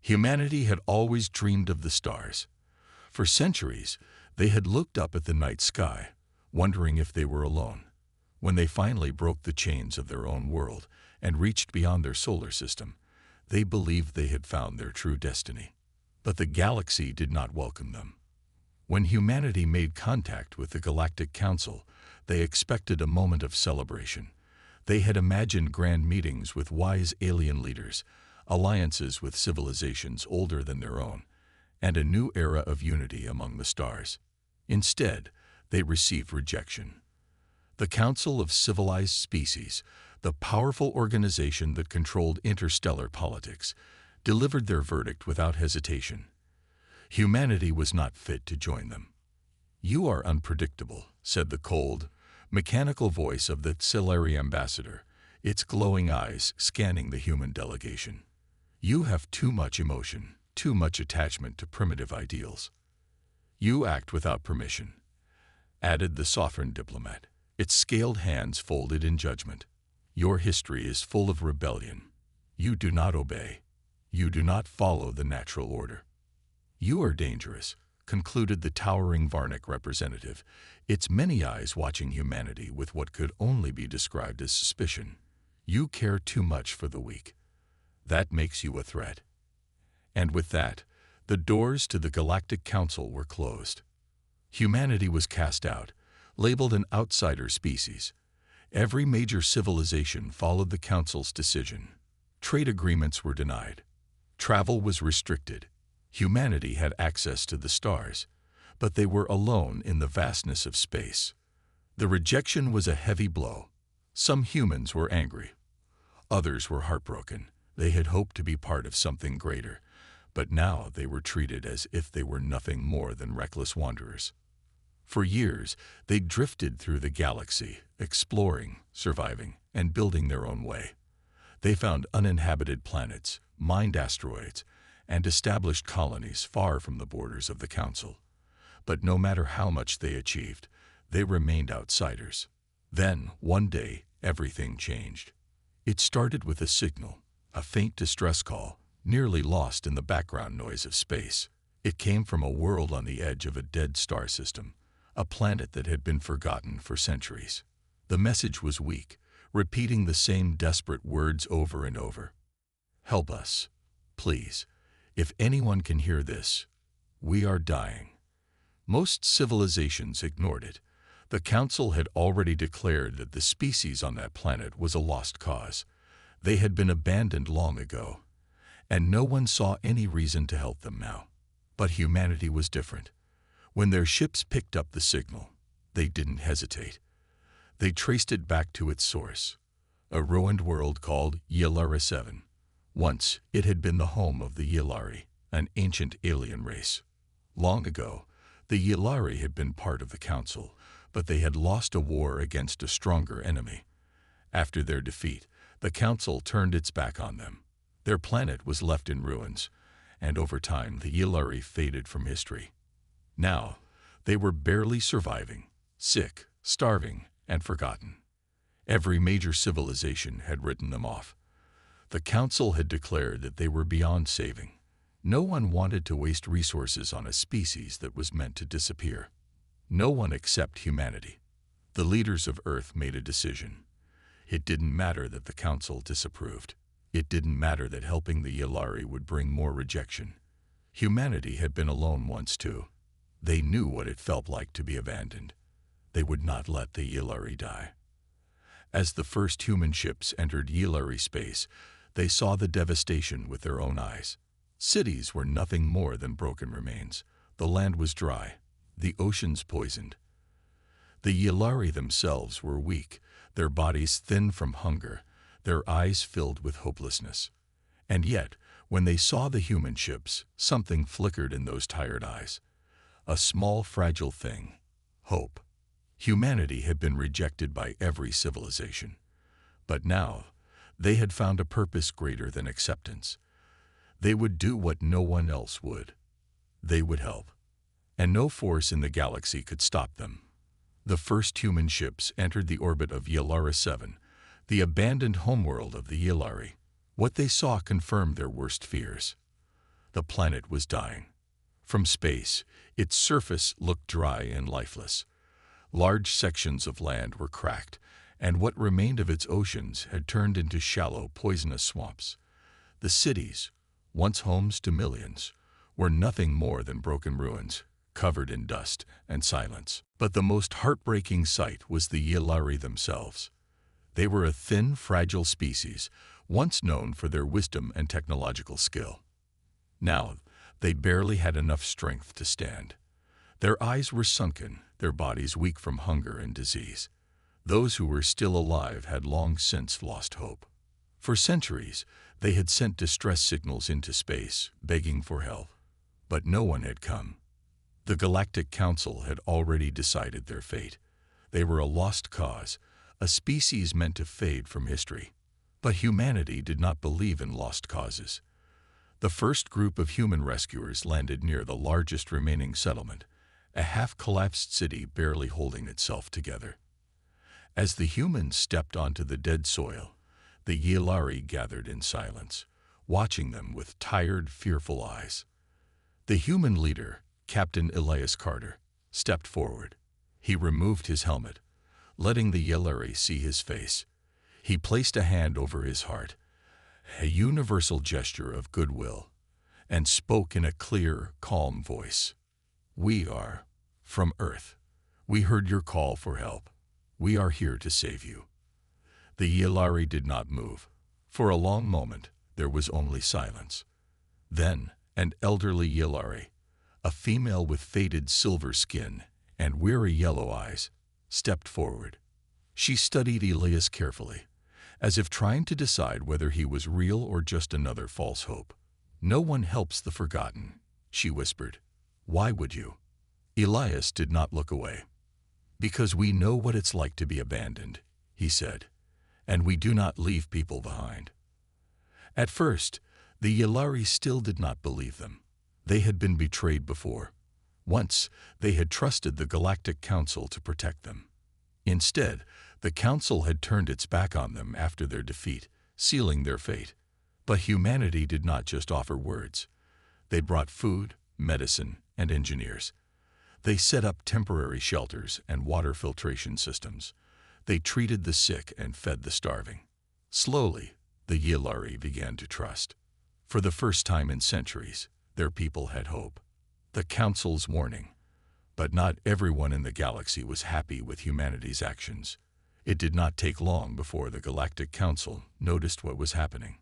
Humanity had always dreamed of the stars. For centuries, they had looked up at the night sky, wondering if they were alone. When they finally broke the chains of their own world and reached beyond their solar system, they believed they had found their true destiny. But the galaxy did not welcome them. When humanity made contact with the Galactic Council, they expected a moment of celebration. They had imagined grand meetings with wise alien leaders, alliances with civilizations older than their own, and a new era of unity among the stars. Instead, they received rejection. The Council of Civilized Species, the powerful organization that controlled interstellar politics, delivered their verdict without hesitation. Humanity was not fit to join them. "You are unpredictable," said the cold, mechanical voice of the Scifi ambassador, its glowing eyes scanning the human delegation. "You have too much emotion, too much attachment to primitive ideals. You act without permission," added the sovereign diplomat, its scaled hands folded in judgment. "Your history is full of rebellion. You do not obey. You do not follow the natural order. You are dangerous," concluded the towering Varnic representative, its many eyes watching humanity with what could only be described as suspicion. "You care too much for the weak. That makes you a threat." And with that, the doors to the Galactic Council were closed. Humanity was cast out, labeled an outsider species. Every major civilization followed the Council's decision. Trade agreements were denied. Travel was restricted. Humanity had access to the stars, but they were alone in the vastness of space. The rejection was a heavy blow. Some humans were angry. Others were heartbroken. They had hoped to be part of something greater, but now they were treated as if they were nothing more than reckless wanderers. For years, they drifted through the galaxy, exploring, surviving, and building their own way. They found uninhabited planets, mined asteroids, and established colonies far from the borders of the Council. But no matter how much they achieved, they remained outsiders. Then, one day, everything changed. It started with a signal, a faint distress call, nearly lost in the background noise of space. It came from a world on the edge of a dead star system, a planet that had been forgotten for centuries. The message was weak, repeating the same desperate words over and over. "Help us, please. If anyone can hear this, we are dying." Most civilizations ignored it. The Council had already declared that the species on that planet was a lost cause. They had been abandoned long ago, and no one saw any reason to help them now. But humanity was different. When their ships picked up the signal, they didn't hesitate. They traced it back to its source, a ruined world called Yilari 7. Once, it had been the home of the Yilari, an ancient alien race. Long ago, the Yilari had been part of the Council, but they had lost a war against a stronger enemy. After their defeat, the Council turned its back on them. Their planet was left in ruins, and over time the Yilari faded from history. Now, they were barely surviving, sick, starving, and forgotten. Every major civilization had written them off. The Council had declared that they were beyond saving. No one wanted to waste resources on a species that was meant to disappear. No one except humanity. The leaders of Earth made a decision. It didn't matter that the Council disapproved. It didn't matter that helping the Yilari would bring more rejection. Humanity had been alone once too. They knew what it felt like to be abandoned. They would not let the Yilari die. As the first human ships entered Yilari space, they saw the devastation with their own eyes. Cities were nothing more than broken remains. The land was dry, the oceans poisoned. The Yilari themselves were weak, their bodies thin from hunger, their eyes filled with hopelessness. And yet, when they saw the human ships, something flickered in those tired eyes. A small, fragile thing: hope. Humanity had been rejected by every civilization. But now, they had found a purpose greater than acceptance. They would do what no one else would. They would help. And no force in the galaxy could stop them. The first human ships entered the orbit of Yilari 7, the abandoned homeworld of the Yilari. What they saw confirmed their worst fears. The planet was dying. From space, its surface looked dry and lifeless. Large sections of land were cracked, and what remained of its oceans had turned into shallow, poisonous swamps. The cities, once homes to millions, were nothing more than broken ruins, covered in dust and silence. But the most heartbreaking sight was the Yilari themselves. They were a thin, fragile species, once known for their wisdom and technological skill. Now, they barely had enough strength to stand. Their eyes were sunken, their bodies weak from hunger and disease. Those who were still alive had long since lost hope. For centuries, they had sent distress signals into space, begging for help. But no one had come. The Galactic Council had already decided their fate. They were a lost cause, a species meant to fade from history. But humanity did not believe in lost causes. The first group of human rescuers landed near the largest remaining settlement, a half-collapsed city barely holding itself together. As the humans stepped onto the dead soil, the Yilari gathered in silence, watching them with tired, fearful eyes. The human leader, Captain Elias Carter, stepped forward. He removed his helmet, letting the Yilari see his face. He placed a hand over his heart, a universal gesture of goodwill, and spoke in a clear, calm voice. "We are from Earth. We heard your call for help. We are here to save you." The Yilari did not move. For a long moment, there was only silence. Then, an elderly Yilari, a female with faded silver skin and weary yellow eyes, stepped forward. She studied Elias carefully, as if trying to decide whether he was real or just another false hope. "No one helps the forgotten," she whispered. "Why would you?" Elias did not look away. "Because we know what it's like to be abandoned," he said, "and we do not leave people behind." At first, the Yilari still did not believe them. They had been betrayed before. Once, they had trusted the Galactic Council to protect them. Instead, the Council had turned its back on them after their defeat, sealing their fate. But humanity did not just offer words. They brought food, medicine, and engineers. They set up temporary shelters and water filtration systems. They treated the sick and fed the starving. Slowly, the Yilari began to trust. For the first time in centuries, their people had hope. The Council's warning. But not everyone in the galaxy was happy with humanity's actions. It did not take long before the Galactic Council noticed what was happening.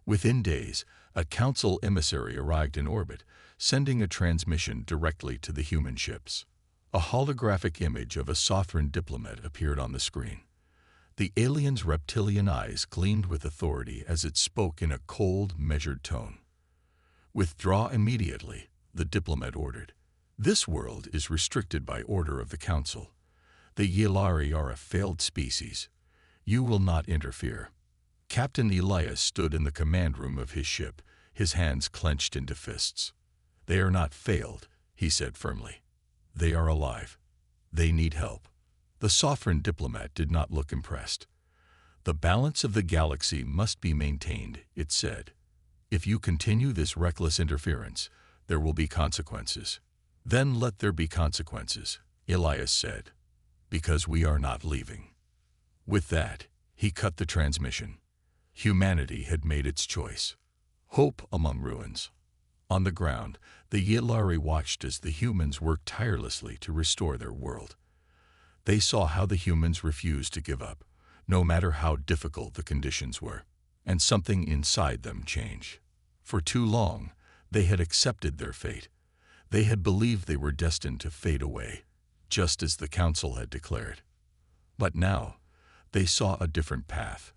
Within days, a Council emissary arrived in orbit, sending a transmission directly to the human ships. A holographic image of a Sothran diplomat appeared on the screen. The alien's reptilian eyes gleamed with authority as it spoke in a cold, measured tone. "Withdraw immediately," the diplomat ordered. "This world is restricted by order of the Council. The Yilari are a failed species. You will not interfere." Captain Elias stood in the command room of his ship, his hands clenched into fists. "They are not failed," he said firmly. "They are alive. They need help." The Sothran diplomat did not look impressed. "The balance of the galaxy must be maintained," it said. "If you continue this reckless interference, there will be consequences." "Then let there be consequences," Elias said, "because we are not leaving." With that, he cut the transmission. Humanity had made its choice. Hope among ruins. On the ground, the Yilari watched as the humans worked tirelessly to restore their world. They saw how the humans refused to give up, no matter how difficult the conditions were, and something inside them changed. For too long, they had accepted their fate. They had believed they were destined to fade away, just as the Council had declared. But now, they saw a different path,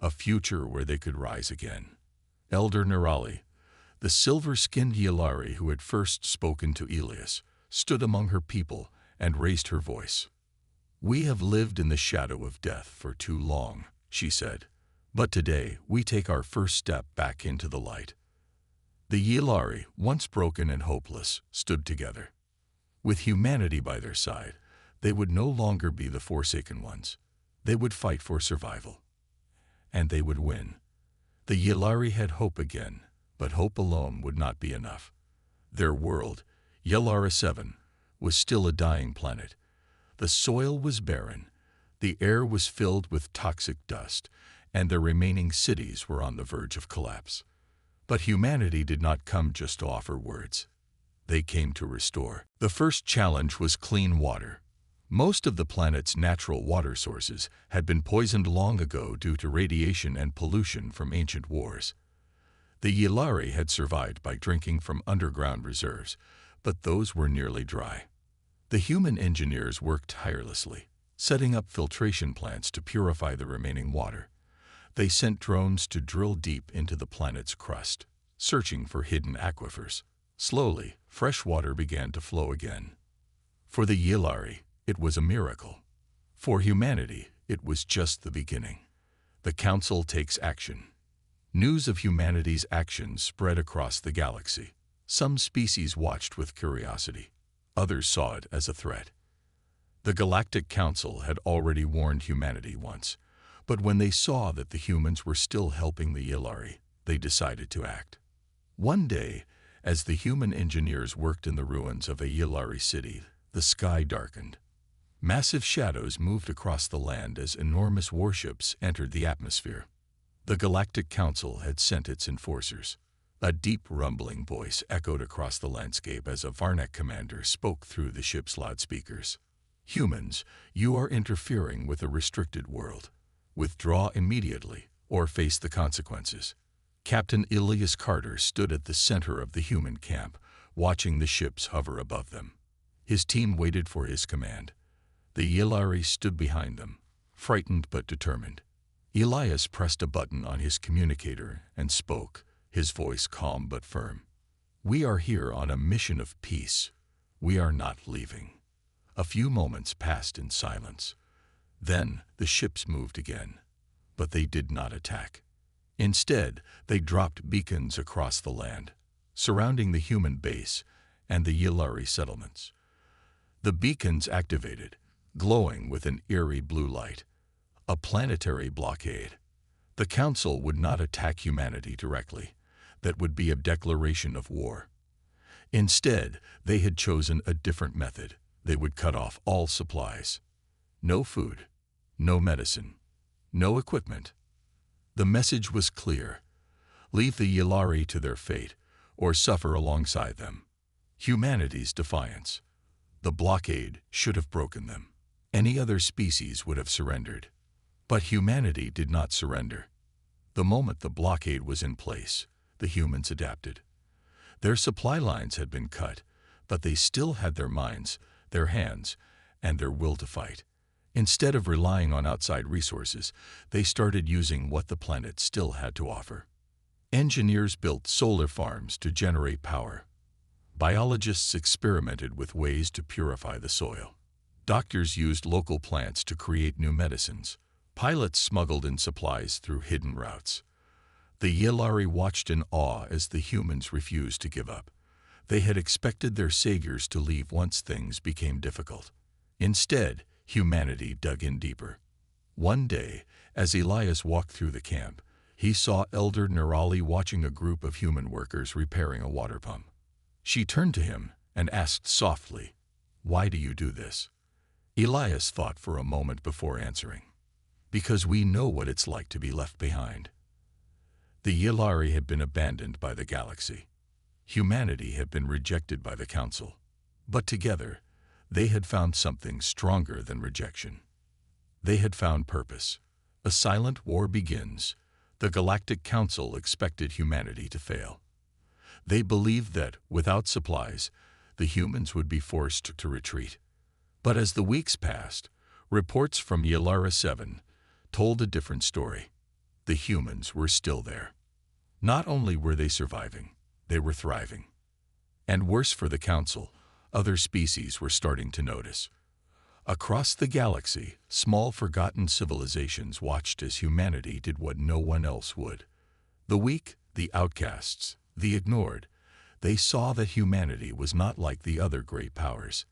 a future where they could rise again. Elder Nerali, the silver-skinned Yilari who had first spoken to Elias, stood among her people and raised her voice. "We have lived in the shadow of death for too long," she said, "but today we take our first step back into the light." The Yilari, once broken and hopeless, stood together. With humanity by their side, they would no longer be the forsaken ones. They would fight for survival. And they would win. The Yilari had hope again, But hope alone would not be enough. Their world, Yelara 7, was still a dying planet. The soil was barren, the air was filled with toxic dust, and their remaining cities were on the verge of collapse. But humanity did not come just to offer words. They came to restore. The first challenge was clean water. Most of the planet's natural water sources had been poisoned long ago due to radiation and pollution from ancient wars. The Yilari had survived by drinking from underground reserves, but those were nearly dry. The human engineers worked tirelessly, setting up filtration plants to purify the remaining water. They sent drones to drill deep into the planet's crust, searching for hidden aquifers. Slowly, fresh water began to flow again. For the Yilari, it was a miracle. For humanity, it was just the beginning. The Council takes action. News of humanity's actions spread across the galaxy. Some species watched with curiosity. Others saw it as a threat. The Galactic Council had already warned humanity once, but when they saw that the humans were still helping the Yilari, they decided to act. One day, as the human engineers worked in the ruins of a Yilari city, the sky darkened. Massive shadows moved across the land as enormous warships entered the atmosphere. The Galactic Council had sent its enforcers. A deep rumbling voice echoed across the landscape as a Varnak commander spoke through the ship's loudspeakers. Humans, you are interfering with a restricted world. Withdraw immediately or face the consequences. Captain Ilias Carter stood at the center of the human camp, watching the ships hover above them. His team waited for his command. The Yilari stood behind them, frightened but determined. Elias pressed a button on his communicator and spoke, his voice calm but firm. We are here on a mission of peace. We are not leaving. A few moments passed in silence. Then the ships moved again, but they did not attack. Instead, they dropped beacons across the land, surrounding the human base and the Yilari settlements. The beacons activated, glowing with an eerie blue light. A planetary blockade. The Council would not attack humanity directly. That would be a declaration of war. Instead, they had chosen a different method. They would cut off all supplies. No food, no medicine, no equipment. The message was clear. Leave the Yilari to their fate, or suffer alongside them. Humanity's defiance. The blockade should have broken them. Any other species would have surrendered. But humanity did not surrender. The moment the blockade was in place, the humans adapted. Their supply lines had been cut, but they still had their minds, their hands, and their will to fight. Instead of relying on outside resources, they started using what the planet still had to offer. Engineers built solar farms to generate power. Biologists experimented with ways to purify the soil. Doctors used local plants to create new medicines. Pilots smuggled in supplies through hidden routes. The Yilari watched in awe as the humans refused to give up. They had expected their saviors to leave once things became difficult. Instead, humanity dug in deeper. One day, as Elias walked through the camp, he saw Elder Nerali watching a group of human workers repairing a water pump. She turned to him and asked softly, "Why do you do this?" Elias thought for a moment before answering. Because we know what it's like to be left behind. The Yilari had been abandoned by the galaxy. Humanity had been rejected by the Council. But together, they had found something stronger than rejection. They had found purpose. A silent war begins. The Galactic Council expected humanity to fail. They believed that, without supplies, the humans would be forced to retreat. But as the weeks passed, reports from Yelara 7 told a different story. The humans were still there. Not only were they surviving, they were thriving. And worse for the Council, other species were starting to notice. Across the galaxy, small forgotten civilizations watched as humanity did what no one else would. The weak, the outcasts, the ignored, they saw that humanity was not like the other great powers.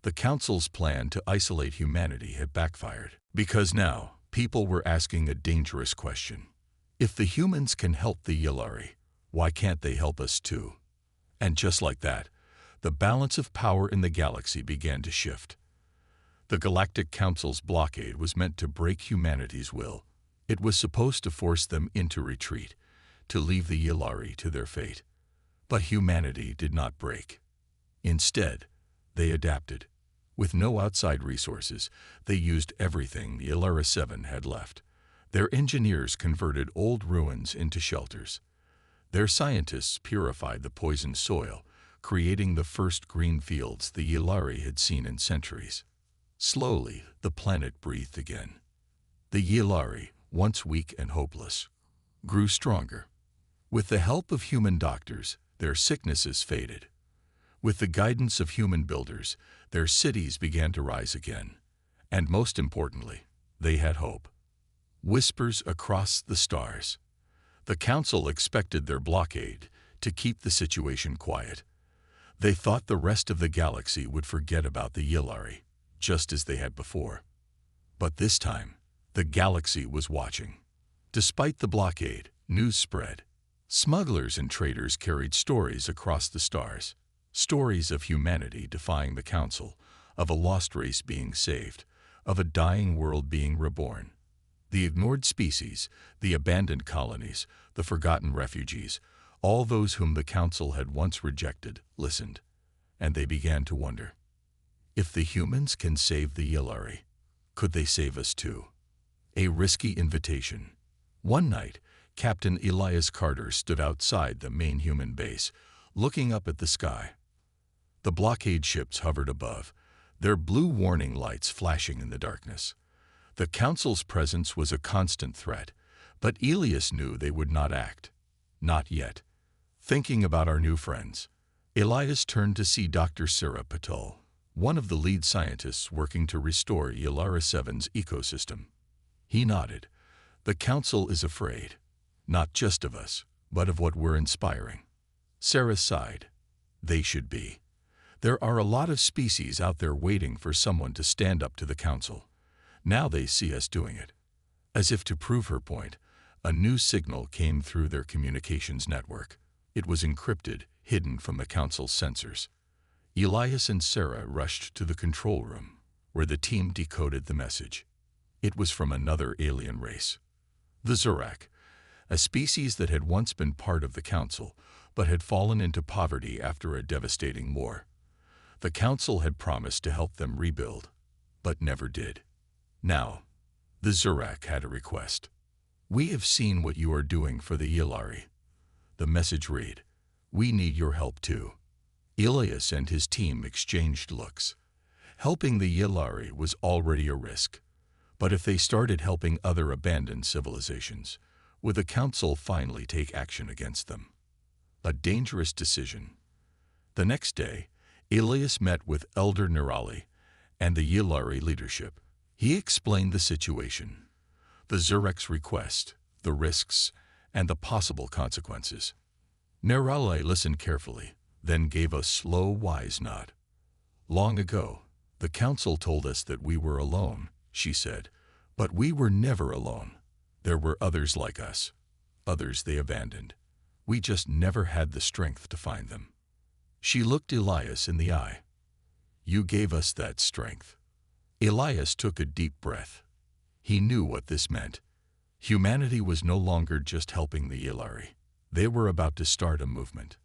The Council's plan to isolate humanity had backfired, because now, people were asking a dangerous question. If the humans can help the Yilari, Why can't they help us too? And just like that, the balance of power in the galaxy began to shift. The Galactic Council's blockade was meant to break humanity's will. It was supposed to force them into retreat, to leave the Yllari to their fate. But humanity did not break. Instead, they adapted. With no outside resources, they used everything the Yllari 7 had left. Their engineers converted old ruins into shelters. Their scientists purified the poisoned soil, creating the first green fields the Yllari had seen in centuries. Slowly, the planet breathed again. The Yllari, once weak and hopeless, grew stronger. With the help of human doctors, their sicknesses faded. With the guidance of human builders, their cities began to rise again. And most importantly, they had hope. Whispers across the stars. The Council expected their blockade to keep the situation quiet. They thought the rest of the galaxy would forget about the Yllari, just as they had before. But this time, the galaxy was watching. Despite the blockade, news spread. Smugglers and traders carried stories across the stars. Stories of humanity defying the Council, of a lost race being saved, of a dying world being reborn. The ignored species, the abandoned colonies, the forgotten refugees, all those whom the Council had once rejected, listened. And they began to wonder, if the humans can save the Yllari, could they save us too? A risky invitation. One night, Captain Elias Carter stood outside the main human base, looking up at the sky. The blockade ships hovered above, their blue warning lights flashing in the darkness. The Council's presence was a constant threat, but Elias knew they would not act. Not yet. Thinking about our new friends, Elias turned to see Dr. Sarah Patul, one of the lead scientists working to restore Yllari 7's ecosystem. He nodded. The Council is afraid, not just of us, but of what we're inspiring. Sarah sighed. They should be. There are a lot of species out there waiting for someone to stand up to the Council. Now they see us doing it. As if to prove her point, a new signal came through their communications network. It was encrypted, hidden from the Council's sensors. Elias and Sarah rushed to the control room, where the team decoded the message. It was from another alien race. The Zurak, a species that had once been part of the Council, but had fallen into poverty after a devastating war. The Council had promised to help them rebuild, but never did. Now, the Zurak had a request. We have seen what you are doing for the Yllari. The message read, we need your help too. Elias and his team exchanged looks. Helping the Yllari was already a risk. But if they started helping other abandoned civilizations, would the Council finally take action against them? A dangerous decision. The next day, Elias met with Elder Nerali and the Yllari leadership. He explained the situation, the Zurek's request, the risks, and the possible consequences. Nerali listened carefully, then gave a slow, wise nod. Long ago, the Council told us that we were alone, she said, but we were never alone. There were others like us, others they abandoned. We just never had the strength to find them. She looked Elias in the eye. You gave us that strength. Elias took a deep breath. He knew what this meant. Humanity was no longer just helping the Yllari. They were about to start a movement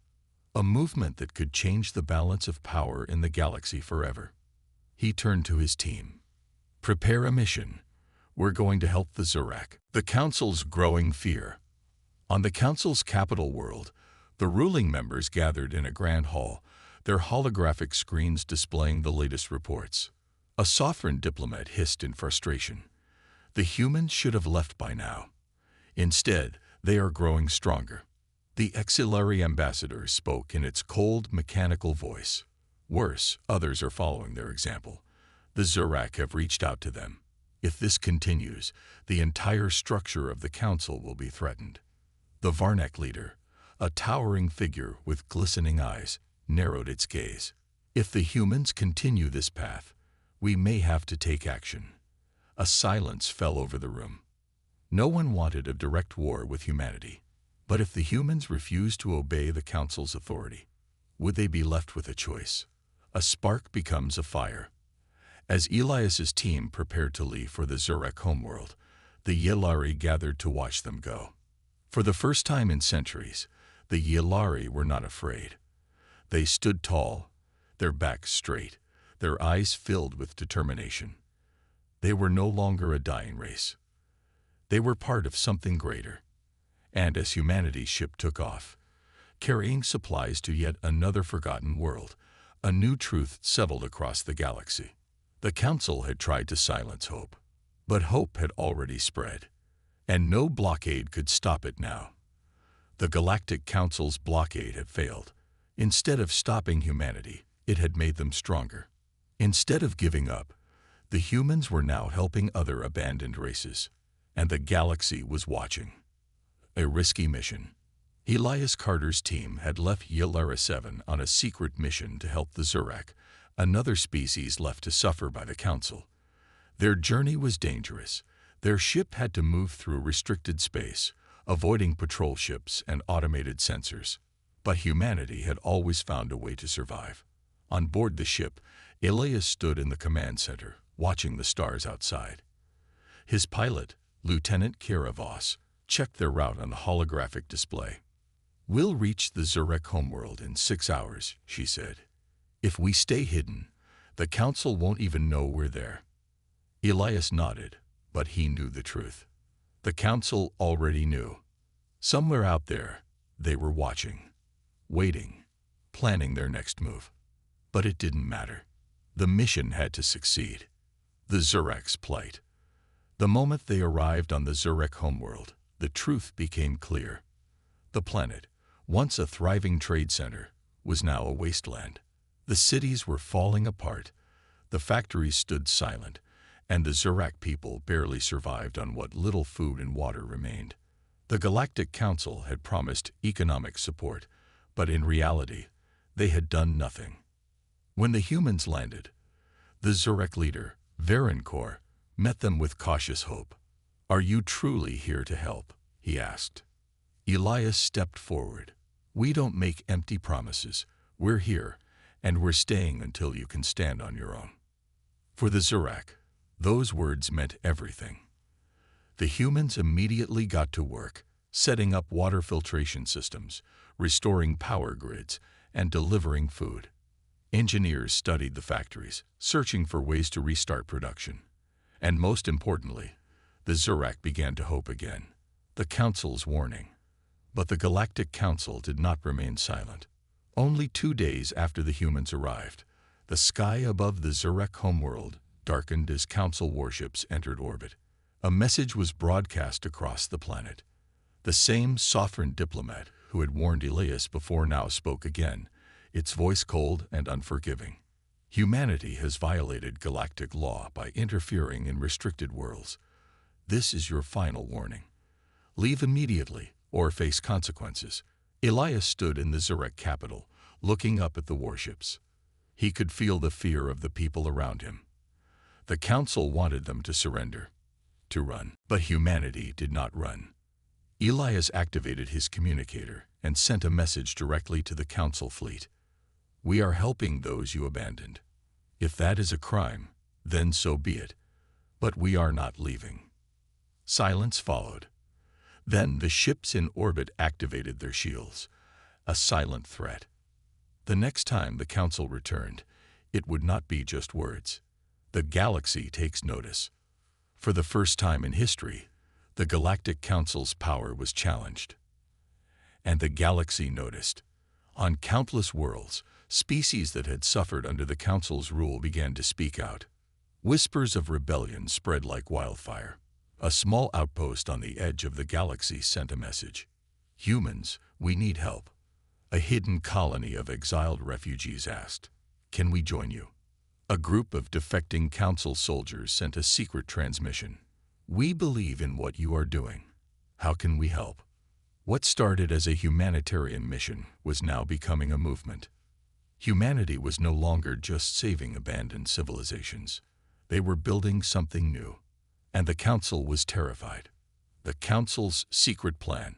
that could change the balance of power in the galaxy forever. He turned to his team. Prepare a mission. We're going to help the Zurak. The Council's growing fear. On the Council's capital world, the ruling members gathered in a grand hall, their holographic screens displaying the latest reports. A sovereign diplomat hissed in frustration. The humans should have left by now. Instead, they are growing stronger. The Yllari ambassador spoke in its cold, mechanical voice. Worse, others are following their example. The Zurak have reached out to them. If this continues, the entire structure of the Council will be threatened. The Varnak leader, a towering figure with glistening eyes, narrowed its gaze. If the humans continue this path, we may have to take action. A silence fell over the room. No one wanted a direct war with humanity, But if the humans refused to obey the Council's authority, would they be left with a choice? A spark becomes a fire. As Elias's team prepared to leave for the Zurek homeworld, the Yilari gathered to watch them go. For the first time in centuries, the Yilari were not afraid. They stood tall, their backs straight, their eyes filled with determination. They were no longer a dying race. They were part of something greater. And as humanity's ship took off, carrying supplies to yet another forgotten world, a new truth settled across the galaxy. The Council had tried to silence hope, but hope had already spread, and no blockade could stop it now. The Galactic Council's blockade had failed. Instead of stopping humanity, it had made them stronger. Instead of giving up, the humans were now helping other abandoned races, and the galaxy was watching. A risky mission. Elias Carter's team had left Yillara 7 on a secret mission to help the Zurek, another species left to suffer by the Council. Their journey was dangerous. Their ship had to move through restricted space, avoiding patrol ships and automated sensors. But humanity had always found a way to survive. On board the ship, Elias stood in the command center, watching the stars outside. His pilot, Lieutenant Kira Voss, checked their route on the holographic display. "We'll reach the Zurek homeworld in 6 hours," she said. "If we stay hidden, the Council won't even know we're there." Elias nodded, but he knew the truth. The Council already knew. Somewhere out there, they were watching, waiting, planning their next move. But it didn't matter. The mission had to succeed. The Zurek's plight. The moment they arrived on the Zurek homeworld, the truth became clear. The planet, once a thriving trade center, was now a wasteland. The cities were falling apart, the factories stood silent, and the Zurek people barely survived on what little food and water remained. The Galactic Council had promised economic support, but in reality, they had done nothing. When the humans landed, the Zurek leader, Varenkor, met them with cautious hope. "Are you truly here to help?" he asked. Elias stepped forward. "We don't make empty promises. We're here, and we're staying until you can stand on your own." For the Zurek, those words meant everything. The humans immediately got to work, setting up water filtration systems, restoring power grids, and delivering food. Engineers studied the factories, searching for ways to restart production. And most importantly, the Zurek began to hope again. The Council's warning. But the Galactic Council did not remain silent. Only 2 days after the humans arrived, the sky above the Zurek homeworld darkened as Council warships entered orbit. A message was broadcast across the planet. The same sovereign diplomat who had warned Elias before now spoke again, its voice cold and unforgiving. "Humanity has violated galactic law by interfering in restricted worlds. This is your final warning. Leave immediately or face consequences." Elias stood in the Zurek capital, looking up at the warships. He could feel the fear of the people around him. The Council wanted them to surrender, to run. But humanity did not run. Elias activated his communicator and sent a message directly to the Council fleet. "We are helping those you abandoned. If that is a crime, then so be it. But we are not leaving." Silence followed. Then the ships in orbit activated their shields, a silent threat. The next time the Council returned, it would not be just words. The galaxy takes notice. For the first time in history, the Galactic Council's power was challenged. And the galaxy noticed. On countless worlds, species that had suffered under the Council's rule began to speak out. Whispers of rebellion spread like wildfire. A small outpost on the edge of the galaxy sent a message. "Humans, we need help." A hidden colony of exiled refugees asked, "Can we join you?" A group of defecting Council soldiers sent a secret transmission. "We believe in what you are doing. How can we help?" What started as a humanitarian mission was now becoming a movement. Humanity was no longer just saving abandoned civilizations. They were building something new. And the Council was terrified. The Council's secret plan.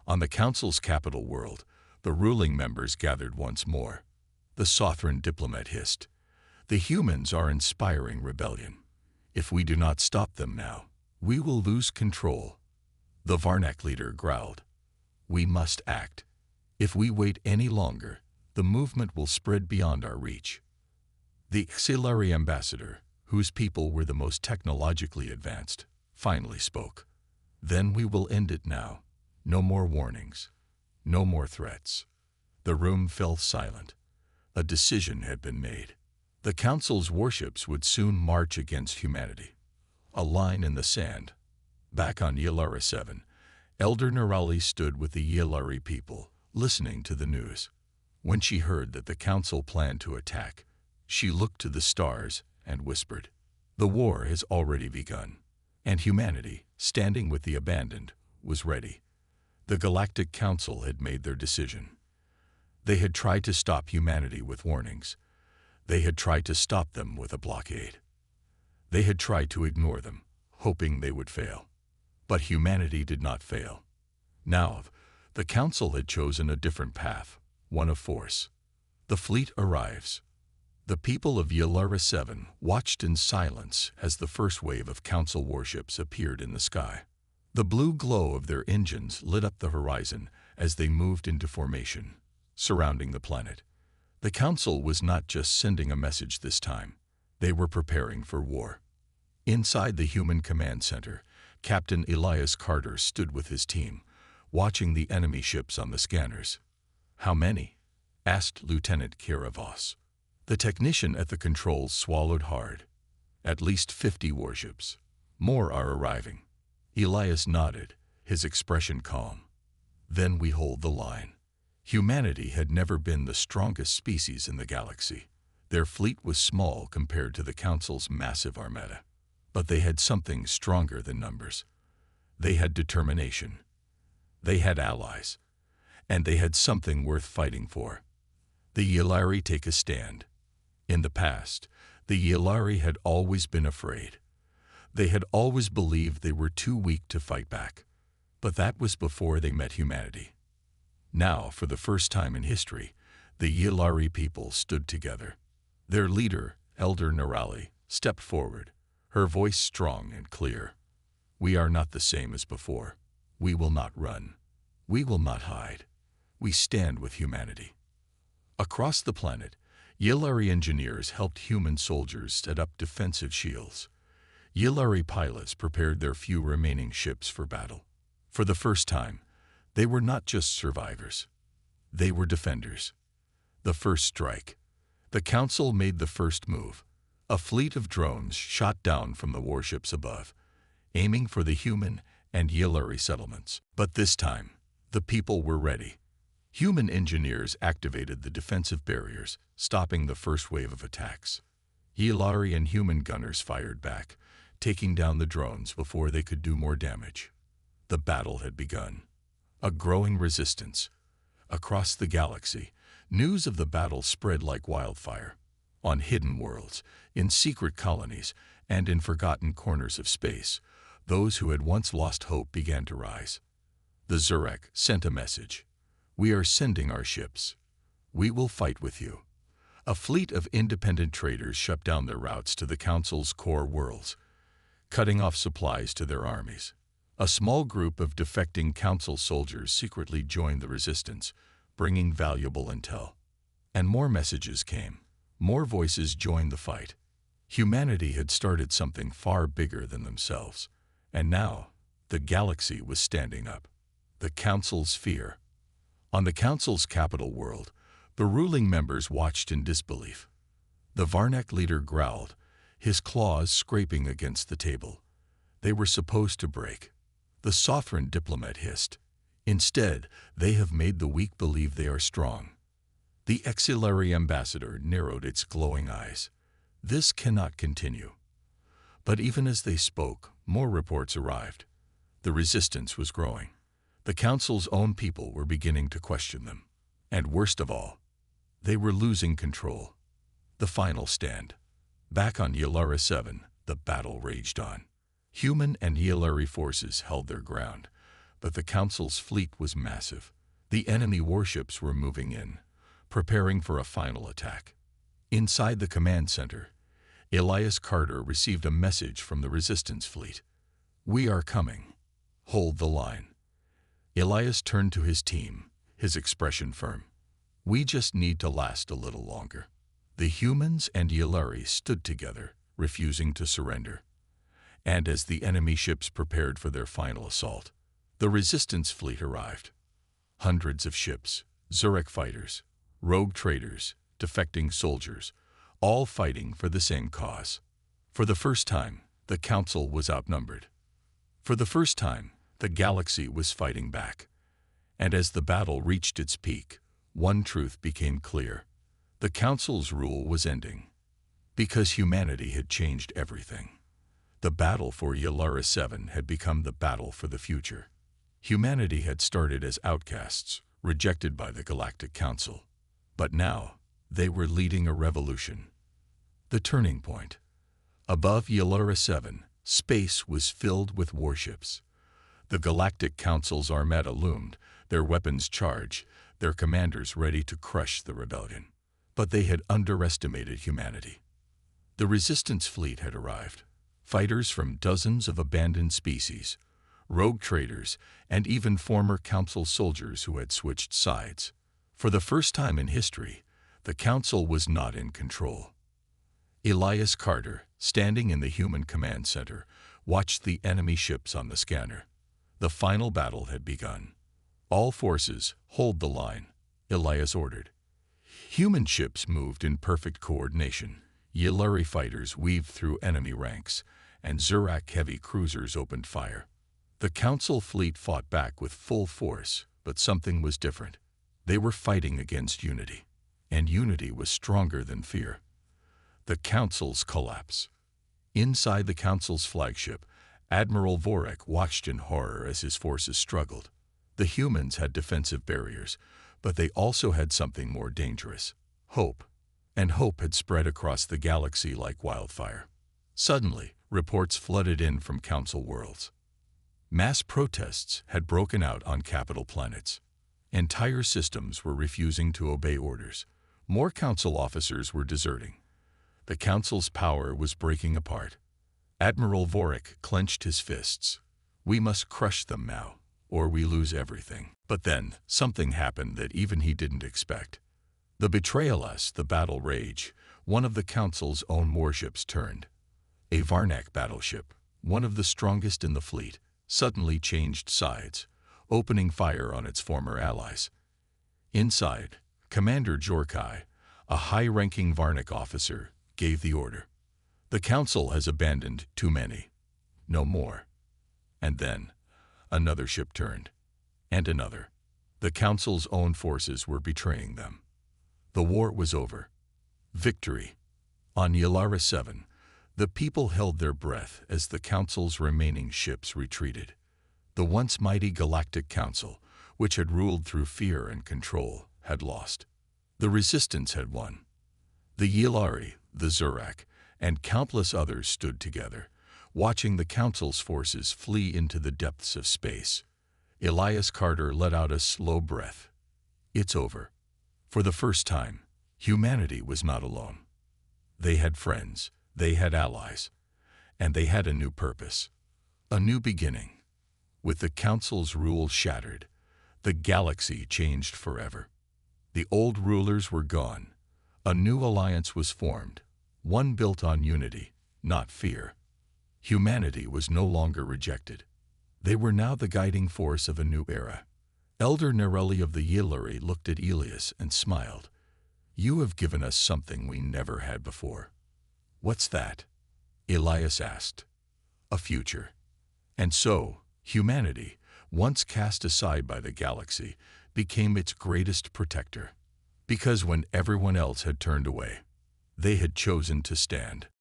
On the Council's capital world, the ruling members gathered once more. The Sothran diplomat hissed, "The humans are inspiring rebellion. If we do not stop them now, we will lose control." The Varnak leader growled, "We must act. If we wait any longer, the movement will spread beyond our reach." The auxiliary ambassador, whose people were the most technologically advanced, finally spoke. "Then we will end it now. No more warnings. No more threats." The room fell silent. A decision had been made. The Council's warships would soon march against humanity. A line in the sand. Back on Yillara 7, Elder Nerali stood with the Yilari people, listening to the news. When she heard that the Council planned to attack, she looked to the stars and whispered, "The war has already begun, and humanity, standing with the abandoned, was ready." The Galactic Council had made their decision. They had tried to stop humanity with warnings. They had tried to stop them with a blockade. They had tried to ignore them, hoping they would fail. But humanity did not fail. Now, the Council had chosen a different path, one of force. The fleet arrives. The people of Yillara 7 watched in silence as the first wave of Council warships appeared in the sky. The blue glow of their engines lit up the horizon as they moved into formation, surrounding the planet. The Council was not just sending a message this time. They were preparing for war. Inside the Human Command Center, Captain Elias Carter stood with his team, watching the enemy ships on the scanners. "How many?" asked Lieutenant Kira Voss. The technician at the controls swallowed hard. "At least 50 warships. More are arriving." Elias nodded, his expression calm. "Then we hold the line." Humanity had never been the strongest species in the galaxy. Their fleet was small compared to the Council's massive armada. But they had something stronger than numbers. They had determination. They had allies. And they had something worth fighting for. The Yilari take a stand. In the past, the Yilari had always been afraid. They had always believed they were too weak to fight back. But that was before they met humanity. Now, for the first time in history, the Yilari people stood together. Their leader, Elder Nerali, stepped forward, her voice strong and clear. "We are not the same as before. We will not run. We will not hide. We stand with humanity." Across the planet, Yilari engineers helped human soldiers set up defensive shields. Yilari pilots prepared their few remaining ships for battle. For the first time, they were not just survivors. They were defenders. The first strike. The Council made the first move. A fleet of drones shot down from the warships above, aiming for the human and Yilari settlements. But this time, the people were ready. Human engineers activated the defensive barriers, stopping the first wave of attacks. Yilari and human gunners fired back, taking down the drones before they could do more damage. The battle had begun. A growing resistance. Across the galaxy, news of the battle spread like wildfire. On hidden worlds, in secret colonies, and in forgotten corners of space, those who had once lost hope began to rise. The Zurek sent a message. "We are sending our ships. We will fight with you." A fleet of independent traders shut down their routes to the Council's core worlds, cutting off supplies to their armies. A small group of defecting Council soldiers secretly joined the resistance, bringing valuable intel. And more messages came. More voices joined the fight. Humanity had started something far bigger than themselves. And now, the galaxy was standing up. The Council's fear. On the Council's capital world, the ruling members watched in disbelief. The Varnak leader growled, his claws scraping against the table. They were supposed to break. The Sothran diplomat hissed. "Instead, they have made the weak believe they are strong." The auxiliary ambassador narrowed its glowing eyes. "This cannot continue." But even as they spoke, more reports arrived. The resistance was growing. The Council's own people were beginning to question them. And worst of all, they were losing control. The final stand. Back on Yillara 7, the battle raged on. Human and Yilari forces held their ground, But the Council's fleet was massive. The enemy warships were moving in, preparing for a final attack. Inside the command center, Elias Carter received a message from the Resistance fleet. "We are coming. Hold the line." Elias turned to his team, his expression firm. "We just need to last a little longer." The humans and Yllari stood together, refusing to surrender. And as the enemy ships prepared for their final assault, the Resistance fleet arrived. Hundreds of ships, Zurek fighters, rogue traders, defecting soldiers, all fighting for the same cause. For the first time, the Council was outnumbered. For the first time, the galaxy was fighting back. And as the battle reached its peak, one truth became clear. The Council's rule was ending. Because humanity had changed everything. The battle for Yllari 7 had become the battle for the future. Humanity had started as outcasts, rejected by the Galactic Council. But now, they were leading a revolution. The turning point. Above Yllari 7, space was filled with warships. The Galactic Council's armada loomed, their weapons charged, their commanders ready to crush the rebellion. But they had underestimated humanity. The Resistance fleet had arrived. Fighters from dozens of abandoned species, rogue traders, and even former Council soldiers who had switched sides. For the first time in history, the Council was not in control. Elias Carter, standing in the human command center, watched the enemy ships on the scanner. The final battle had begun. "All forces, hold the line," Elias ordered. Human ships moved in perfect coordination. Yllari fighters weaved through enemy ranks, and Zurak heavy cruisers opened fire. The Council fleet fought back with full force, but something was different. They were fighting against unity, and unity was stronger than fear. The Council's collapse. Inside the Council's flagship, Admiral Vorek watched in horror as his forces struggled. The humans had defensive barriers, but they also had something more dangerous: hope. And hope had spread across the galaxy like wildfire. Suddenly, reports flooded in from Council worlds. Mass protests had broken out on capital planets. Entire systems were refusing to obey orders. More Council officers were deserting. The Council's power was breaking apart. Admiral Vorek clenched his fists. "We must crush them now, or we lose everything." But then, something happened that even he didn't expect. The betrayalist, the battle rage, one of the Council's own warships turned. A Varnak battleship, one of the strongest in the fleet, suddenly changed sides, opening fire on its former allies. Inside, Commander Jorkai, a high-ranking Varnak officer, gave the order. "The Council has abandoned too many. No more." And then, another ship turned. And another. The Council's own forces were betraying them. The war was over. Victory. On Yllari 7, the people held their breath as the Council's remaining ships retreated. The once mighty Galactic Council, which had ruled through fear and control, had lost. The Resistance had won. The Yllari, the Zurak, and countless others stood together, watching the Council's forces flee into the depths of space. Elias Carter let out a slow breath. It's over. For the first time, humanity was not alone. They had friends, they had allies, and they had a new purpose. A new beginning. With the Council's rule shattered, the galaxy changed forever. The old rulers were gone. A new alliance was formed, one built on unity, not fear. Humanity was no longer rejected. They were now the guiding force of a new era. Elder Nerelli of the Yllari looked at Elias and smiled. "You have given us something we never had before." "What's that?" Elias asked. "A future." And so, humanity, once cast aside by the galaxy, became its greatest protector. Because when everyone else had turned away, they had chosen to stand.